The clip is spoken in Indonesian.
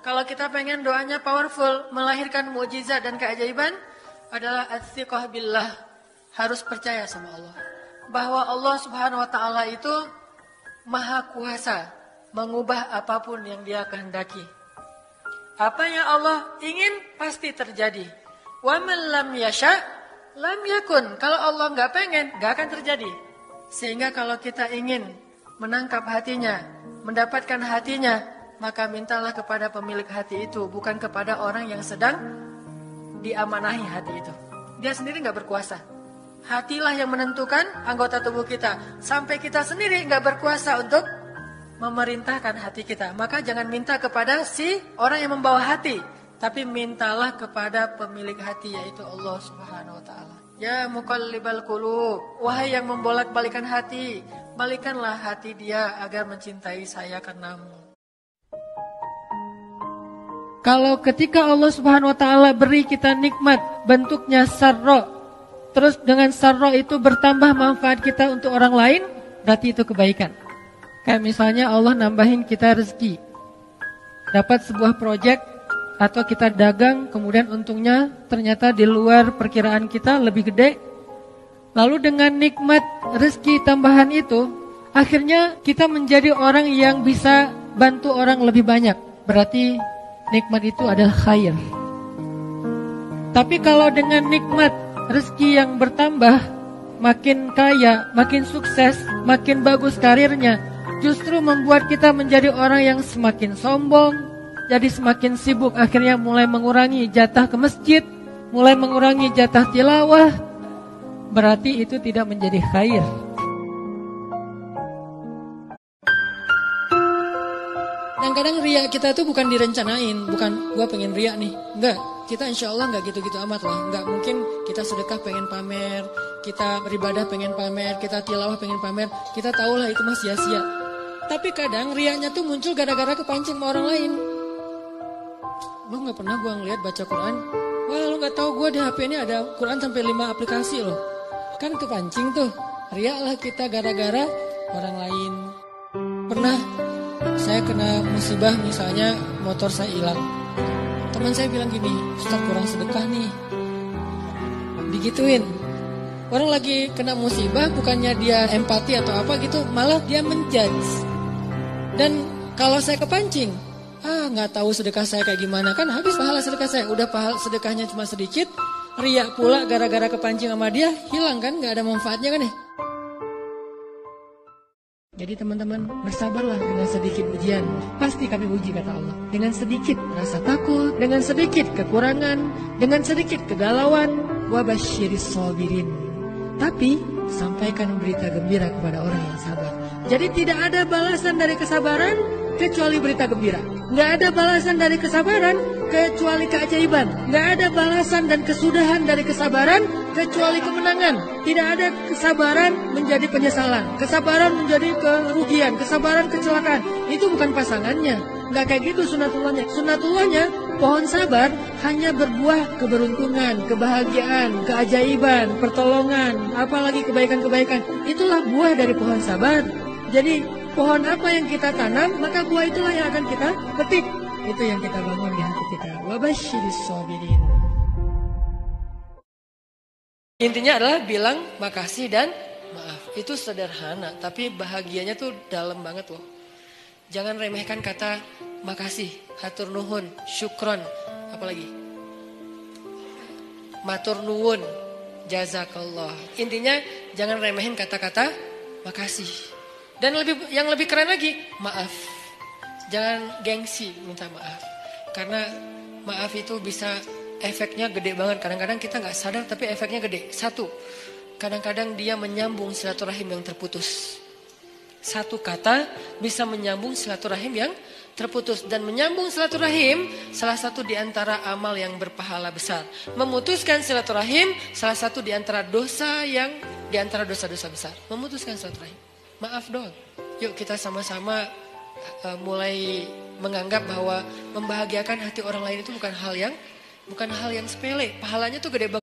Kalau kita pengen doanya powerful, melahirkan mukjizat dan keajaiban, adalah at-thiqah billah. Harus percaya sama Allah. Bahwa Allah subhanahu wa ta'ala itu maha kuasa mengubah apapun yang dia kehendaki. Apa yang Allah ingin pasti terjadi. Wa man lam yasha' lam yakun. Kalau Allah nggak pengen, nggak akan terjadi. Sehingga kalau kita ingin menangkap hatinya, mendapatkan hatinya, maka mintalah kepada pemilik hati itu, bukan kepada orang yang sedang diamanahi hati itu. Dia sendiri nggak berkuasa. Hatilah yang menentukan anggota tubuh kita. Sampai kita sendiri nggak berkuasa untuk memerintahkan hati kita. Maka jangan minta kepada si orang yang membawa hati, tapi mintalah kepada pemilik hati, yaitu Allah subhanahu wa ta'ala. Ya muqallibal qulub, wahai yang membolak-balikan hati, balikanlah hati dia agar mencintai saya karenamu. Kalau ketika Allah subhanahu wa ta'ala beri kita nikmat bentuknya sarra, terus dengan sarra itu bertambah manfaat kita untuk orang lain, berarti itu kebaikan. Kayak misalnya Allah nambahin kita rezeki, dapat sebuah proyek atau kita dagang, kemudian untungnya ternyata di luar perkiraan kita lebih gede. Lalu dengan nikmat rezeki tambahan itu, akhirnya kita menjadi orang yang bisa bantu orang lebih banyak. Berarti nikmat itu adalah khair. Tapi kalau dengan nikmat rezeki yang bertambah, makin kaya, makin sukses, makin bagus karirnya, justru membuat kita menjadi orang yang semakin sombong, jadi semakin sibuk, akhirnya mulai mengurangi jatah ke masjid, mulai mengurangi jatah tilawah. Berarti itu tidak menjadi khair. Kadang-kadang riya kita itu bukan direncanain, bukan gua pengen riya nih, enggak. Kita insya Allah enggak gitu-gitu amat lah. Enggak mungkin kita sedekah pengen pamer, kita beribadah pengen pamer, kita tilawah pengen pamer. Kita tahulah itu mah sia-sia. Tapi kadang riaknya tuh muncul gara-gara kepancing sama orang lain. Lu gak pernah gua ngeliat baca Quran? Wah, lu gak tahu gua di HP ini ada Quran sampai 5 aplikasi loh. Kan kepancing tuh. Riaklah kita gara-gara orang lain. Pernah saya kena musibah, misalnya motor saya hilang. Teman saya bilang gini, Ustaz kurang sedekah nih. Digituin. Orang lagi kena musibah, bukannya dia empati atau apa gitu, malah dia menjudge. Dan kalau saya kepancing, nggak tahu sedekah saya kayak gimana, kan habis pahala sedekah saya. Udah pahala sedekahnya cuma sedikit, riak pula gara-gara kepancing sama dia, hilang kan, nggak ada manfaatnya kan ya. Jadi teman-teman, bersabarlah dengan sedikit ujian. Pasti kami uji, kata Allah. Dengan sedikit rasa takut, dengan sedikit kekurangan, dengan sedikit kegalauan, wabasyiris sabirin. Tapi sampaikan berita gembira kepada orang yang sabar. Jadi tidak ada balasan dari kesabaran kecuali berita gembira. Nggak ada balasan dari kesabaran kecuali keajaiban. Nggak ada balasan dan kesudahan dari kesabaran kecuali kemenangan. Tidak ada kesabaran menjadi penyesalan, kesabaran menjadi kerugian, kesabaran kecelakaan. Itu bukan pasangannya. Nggak kayak gitu sunatullahnya. Sunatullahnya pohon sabar hanya berbuah keberuntungan, kebahagiaan, keajaiban, pertolongan, apalagi kebaikan-kebaikan. Itulah buah dari pohon sabar. Jadi pohon apa yang kita tanam, maka buah itulah yang akan kita petik. Itu yang kita bangun di hati kita. Wabasyiris sabirin. Intinya adalah bilang makasih dan maaf. Itu sederhana, tapi bahagianya tuh dalam banget loh. Jangan remehkan kata makasih, hatur nuhun, syukron, apalagi matur nuwun, jazakallah. Intinya jangan remehin kata-kata makasih. Dan yang lebih keren lagi, maaf. Jangan gengsi minta maaf. Karena maaf itu bisa efeknya gede banget. Kadang-kadang kita gak sadar tapi efeknya gede. Satu, kadang-kadang dia menyambung silaturahim yang terputus. Satu kata bisa menyambung silaturahim yang terputus. Dan menyambung silaturahim salah satu di antara amal yang berpahala besar. Memutuskan silaturahim salah satu di antara dosa yang di antara dosa-dosa besar. Memutuskan silaturahim. Maaf doang. Yuk kita sama-sama mulai menganggap bahwa membahagiakan hati orang lain itu bukan hal yang sepele. Pahalanya tuh gede banget.